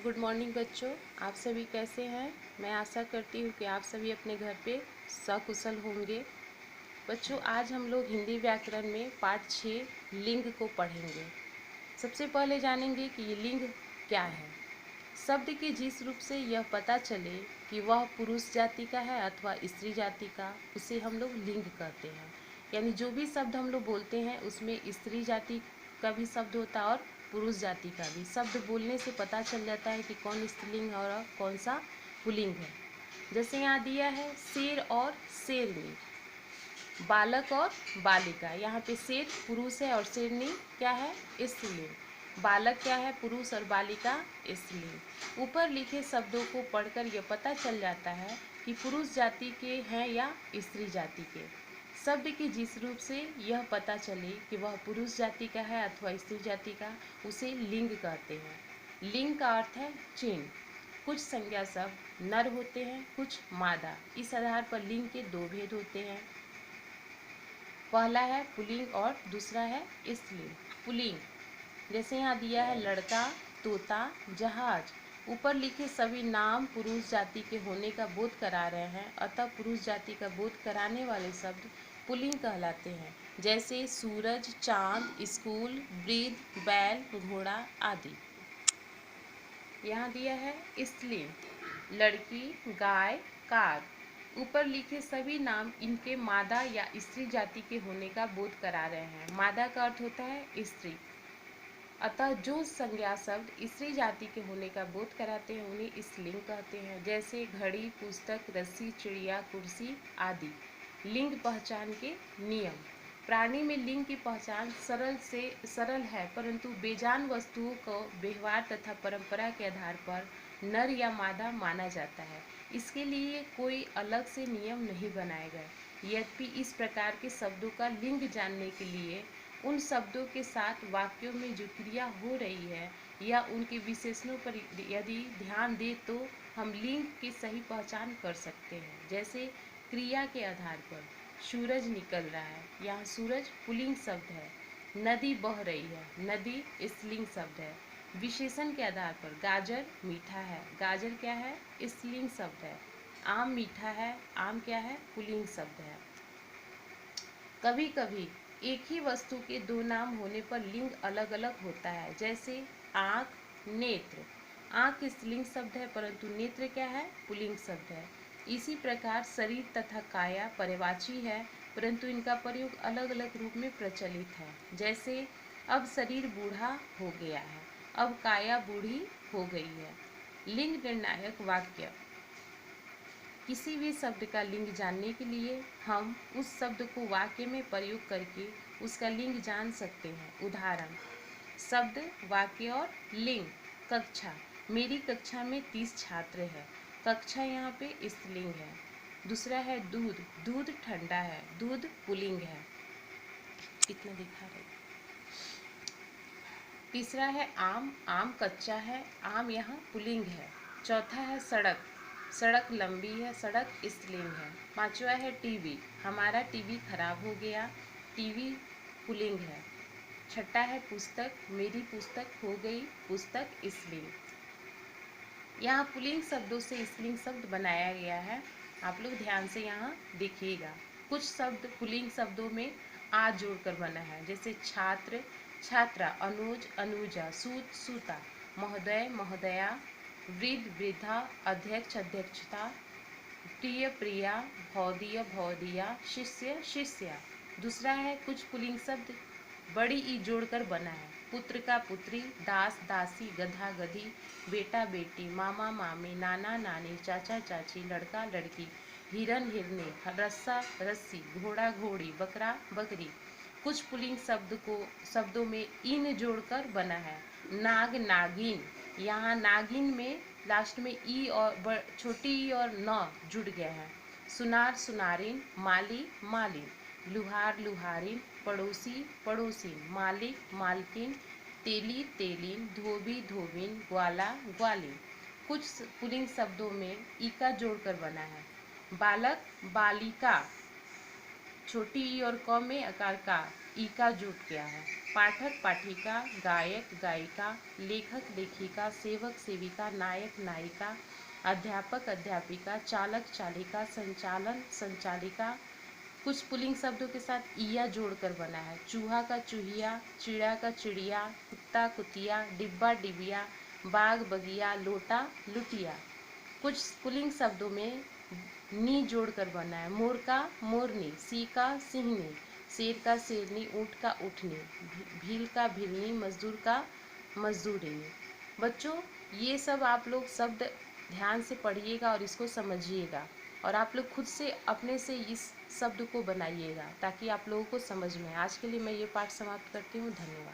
Good morning बच्चों। आप सभी कैसे हैं? मैं आशा करती हूँ कि आप सभी अपने घर पे सकुशल होंगे। बच्चों, आज हम लोग हिंदी व्याकरण में पाठ 6 लिंग को पढ़ेंगे। सबसे पहले जानेंगे कि ये लिंग क्या है। शब्द के जिस रूप से यह पता चले कि वह पुरुष जाति का है अथवा स्त्री जाति का, उसे हम लोग लिंग कहते हैं। यानी जो भी शब्द हम लोग बोलते हैं उसमें स्त्री जाति का भी शब्द होता है और पुरुष जाति का भी। शब्द बोलने से पता चल जाता है कि कौन स्त्रीलिंग है और कौन सा पुल्लिंग है। जैसे यहाँ दिया है शेर और शेरनी, बालक और बालिका। यहाँ पे शेर पुरुष है और शेरनी क्या है? स्त्रीलिंग। बालक क्या है? पुरुष और बालिका स्त्रीलिंग। ऊपर लिखे शब्दों को पढ़कर यह पता चल जाता है कि पुरुष जाति के हैं या स्त्री जाति के। शब्द के जिस रूप से यह पता चले कि वह पुरुष जाति का है अथवा स्त्री जाति का, उसे लिंग कहते हैं। लिंग का अर्थ है चिन्ह। कुछ संज्ञा शब्द नर होते हैं, कुछ मादा। इस आधार पर लिंग के दो भेद होते हैं। पहला है पुल्लिंग और दूसरा है स्त्रीलिंग। पुल्लिंग जैसे यहाँ दिया है लड़का, तोता, जहाज। ऊपर लिखे सभी नाम पुरुष जाति के होने का बोध करा रहे हैं, अतः पुरुष जाति का बोध कराने वाले शब्द पुल्लिंग कहलाते हैं। जैसे सूरज, चांद, स्कूल, वृद्ध, बैल, घोड़ा आदि। यहाँ दिया है स्त्रीलिंग, लड़की, गाय, कार। ऊपर लिखे सभी नाम इनके मादा या स्त्री जाति के होने का बोध करा रहे हैं। मादा का अर्थ होता है स्त्री, अतः जो संज्ञा शब्द स्त्री जाति के होने का बोध कराते हैं उन्हें स्त्रीलिंग कहते हैं। जैसे घड़ी, पुस्तक, रस्सी, चिड़िया, कुर्सी आदि। लिंग पहचान के नियम। प्राणी में लिंग की पहचान सरल है, परंतु बेजान वस्तुओं को व्यवहार तथा परंपरा के आधार पर नर या मादा माना जाता है। इसके लिए कोई अलग से नियम नहीं बनाए गए। यद्यपि इस प्रकार के शब्दों का लिंग जानने के लिए उन शब्दों के साथ वाक्यों में जो क्रिया हो रही है या उनके विशेषणों पर यदि ध्यान दें तो हम लिंग की सही पहचान कर सकते हैं। जैसे क्रिया के आधार पर सूरज निकल रहा है, यहाँ सूरज पुल्लिंग शब्द है। नदी बह रही है, नदी स्त्रीलिंग शब्द है। विशेषण के आधार पर गाजर मीठा है, गाजर क्या है? स्त्रीलिंग शब्द है। आम मीठा है, आम क्या है? पुल्लिंग शब्द है। कभी कभी एक ही वस्तु के दो नाम होने पर लिंग अलग अलग होता है। जैसे आँख, नेत्र। आँख स्त्रीलिंग शब्द है परंतु नेत्र क्या है? पुल्लिंग शब्द है। इसी प्रकार शरीर तथा काया पर्यायवाची है परंतु इनका प्रयोग अलग अलग रूप में प्रचलित है। जैसे अब शरीर बूढ़ा हो गया है, अब काया बूढ़ी हो गई है। लिंग निर्णायक वाक्य। किसी भी शब्द का लिंग जानने के लिए हम उस शब्द को वाक्य में प्रयोग करके उसका लिंग जान सकते हैं। उदाहरण: शब्द, वाक्य और लिंग। कक्षा, मेरी कक्षा में 30 छात्र हैं। कक्षा यहाँ पे स्त्रीलिंग है। दूसरा है दूध, दूध ठंडा है, दूध पुल्लिंग है। इतना दिखा रहे। तीसरा है आम, आम कच्चा है, आम यहाँ पुल्लिंग है। चौथा है सड़क, सड़क लंबी है, सड़क स्त्रीलिंग है। पांचवा है टीवी, हमारा टीवी खराब हो गया, टीवी पुल्लिंग है। छठा है पुस्तक, मेरी पुस्तक हो गई, पुस्तक स्त्रीलिंग। यहाँ पुल्लिंग शब्दों से स्त्रीलिंग शब्द बनाया गया है। आप लोग ध्यान से यहाँ देखिएगा। कुछ शब्द पुल्लिंग शब्दों में आ जोड़कर बना है। जैसे छात्र, छात्रा, अनुज, अनुजा, सूत, सूता, महोदय, महोदया, वृद्ध, वृद्धा, अध्यक्ष, अध्यक्षता, प्रिय, प्रिया, भौदीय, भौदिया, शिष्य, शिष्या। दूसरा है कुछ पुल्लिंग शब्द बड़ी ई जोड़कर बना है। पुत्र का पुत्री, दास, दासी, गधा, गधी, बेटा, बेटी, मामा, मामी, नाना, नानी, चाचा, चाची, लड़का, लड़की, हिरन, हिरनी, रस्सा, रस्सी, घोड़ा, घोड़ी, बकरा, बकरी। कुछ पुल्लिंग शब्दों में इन जोड़कर बना है। नाग, नागिन। यहाँ नागिन में लास्ट में ई और छोटी ई और न जुड़ गया है। सुनार, सुनारिन, माली, मालिन, लुहार, लुहारिन, पड़ोसी, पड़ोसिन, मालिक, मालकिन, तेली, तेलिन, धोबी, धोबिन, ग्वाला, ग्वालिन। कुछ पुल्लिंग शब्दों में ई का जोड़कर बना है। बालक, बालिका, छोटी ई और क में आकार का। ई का जुट क्या है। पाठक पाठिका, गायक गायिका, लेखक लेखिका, सेवक सेविका, नायक नायिका, अध्यापक अध्यापिका, चालक चालिका, संचालन संचालिका। कुछ पुल्लिंग शब्दों के साथ ईया जोड़कर बना है। चूहा का चूहिया, चिड़ा का चिड़िया, कुत्ता कुतिया, डिब्बा डिबिया, बाग बगिया, लोटा लुटिया। कुछ पुल्लिंग शब्दों में नी जोड़कर बना है। मोर का मोरनी, सी का सिंहनी, शेर का शेरनी, ऊँट का उठनी, भील का भिलनी, मजदूर का मजदूरिनी। बच्चों, ये सब आप लोग शब्द ध्यान से पढ़िएगा और इसको समझिएगा, और आप लोग खुद से अपने से इस शब्द को बनाइएगा ताकि आप लोगों को समझ में आए। आज के लिए मैं ये पाठ समाप्त करती हूँ। धन्यवाद।